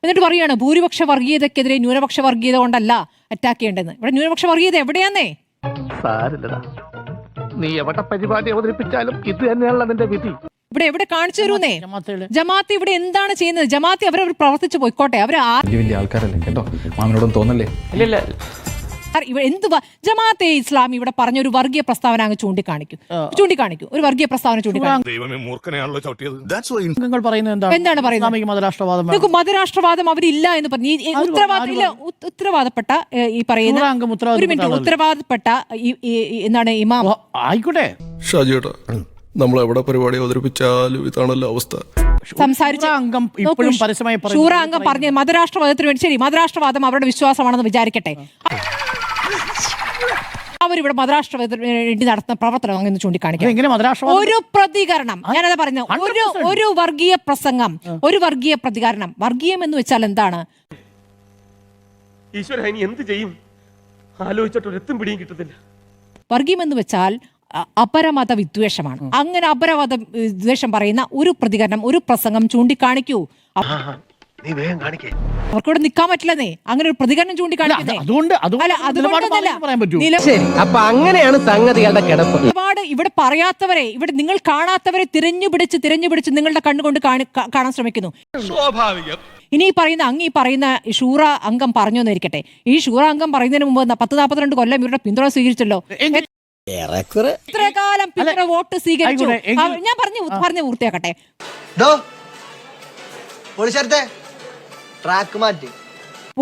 എന്നിട്ട് പറയാണ് ഭൂരിപക്ഷ വർഗീയതക്കെതിരെ ന്യൂനപക്ഷ വർഗീയത കൊണ്ടല്ല അറ്റാക്ക് ചെയ്യേണ്ടതെന്ന്. ഇവിടെ ന്യൂനപക്ഷ വർഗീയത എവിടെയാന്നേ? നീ എവിടെ പരിപാടി അവതരിപ്പിച്ചാലും ഇത് തന്നെയാണല്ലോ നിന്റെ വിധി. ഇവിടെ എവിടെ കാണിച്ചു തരുന്നേ? ജമാഅത്ത് ഇവിടെ എന്താണ് ചെയ്യുന്നത്? ജമാഅത്ത് അവരവർ പ്രവർത്തിച്ചു പോയിക്കോട്ടെ. അവര് വലിയ ആൾക്കാരല്ലേ കേട്ടോ, മാമിനോടൊന്നും തോന്നല്ലേ? ഇല്ല എന്തുവാ ജമാഅത്തെ ഇസ്ലാമി ഇവിടെ പറഞ്ഞ ഒരു വർഗീയ പ്രസ്താവന അങ്ങ് ചൂണ്ടിക്കാണിക്കും. ഒരു വർഗീയ പ്രസ്താവന ചൂണ്ടിക്കാണിക്കും. എന്താണ് പറയുന്നത്? മതരാഷ്ട്രവാദം അവരില്ല എന്ന് പറഞ്ഞു. ഉത്തരവാദപ്പെട്ട ഈ പറയുന്ന ഒരു മിനിറ്റ് ഉത്തരവാദപ്പെട്ട എന്താണ് ഇമാം ആയിക്കോട്ടെ ഷാജിയേട്ടാ, നമ്മൾ എവിടെ പരിപാടി അവതരിപ്പിച്ചാലും ഇതാണല്ലോ അവസ്ഥ. സംസാരിച്ച ഷൂറ അംഗം പറഞ്ഞ മതരാഷ്ട്രവാദത്തിന് വേണ്ടി, ശരി മതരാഷ്ട്രവാദം അവരുടെ വിശ്വാസമാണെന്ന് വിചാരിക്കട്ടെ, അവരിവിടെ മതരാഷ്ട്രവാദത്തിന് വേണ്ടി നടത്തുന്ന പ്രവർത്തനം അങ്ങനെ ചൂണ്ടിക്കാണിക്കും. ഒരു പ്രതികരണം, ഞാനത് പറഞ്ഞു, ഒരു വർഗീയ പ്രസംഗം, ഒരു വർഗീയ പ്രതികരണം. വർഗീയം എന്ന് വെച്ചാൽ എന്താണ്? എന്ത് ചെയ്യും ആലോചിച്ചിട്ട് ഒരെത്തും പിടിയും കിട്ടത്തില്ല. വർഗീയം എന്ന് വെച്ചാൽ അപരമത വിദ്വേഷമാണ്. അങ്ങനെ അപരമത വിദ്വേഷം പറയുന്ന ഒരു പ്രതികരണം, ഒരു പ്രസംഗം ചൂണ്ടിക്കാണിക്കൂ. അവർക്കിവിടെ നിൽക്കാൻ പറ്റില്ലെന്നേ അങ്ങനെ ഒരു പ്രതികരണം ചൂണ്ടിക്കാണിക്കുന്നേ. ഒരുപാട് ഇവിടെ പറയാത്തവരെ, ഇവിടെ നിങ്ങൾ കാണാത്തവരെ തിരഞ്ഞുപിടിച്ച് നിങ്ങളുടെ കണ്ണുകൊണ്ട് കാണാൻ ശ്രമിക്കുന്നു. ഇനി ഈ പറയുന്ന ഷൂറ അംഗം പറഞ്ഞു എന്നിരിക്കട്ടെ, ഈ ഷൂറ അംഗം പറയുന്നതിന് മുമ്പ് 10-42 കൊല്ലം ഇവരുടെ പിന്തുണ സ്വീകരിച്ചല്ലോ. എത്ര കാലം പിന്തുണ വോട്ട് സ്വീകരിച്ചു? ഞാൻ പറഞ്ഞു പൂർത്തിയാക്കട്ടെ.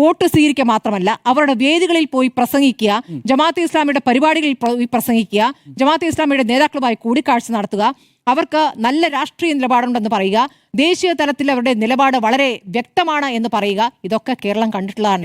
വോട്ട് സ്വീകരിക്കുക മാത്രമല്ല, അവരുടെ വേദികളിൽ പോയി പ്രസംഗിക്കുക, ജമാഅത്തെ ഇസ്ലാമിയുടെ പരിപാടികളിൽ പോയി പ്രസംഗിക്കുക, ജമാഅത്തെ ഇസ്ലാമിയുടെ നേതാക്കളുമായി കൂടിക്കാഴ്ച നടത്തുക, അവർക്ക് നല്ല രാഷ്ട്രീയ നിലപാടുണ്ടെന്ന് പറയുക, ദേശീയ തലത്തിൽ അവരുടെ നിലപാട് വളരെ വ്യക്തമാണ് എന്ന് പറയുക. ഇതൊക്കെ കേരളം കണ്ടിട്ടുള്ളതാണ്.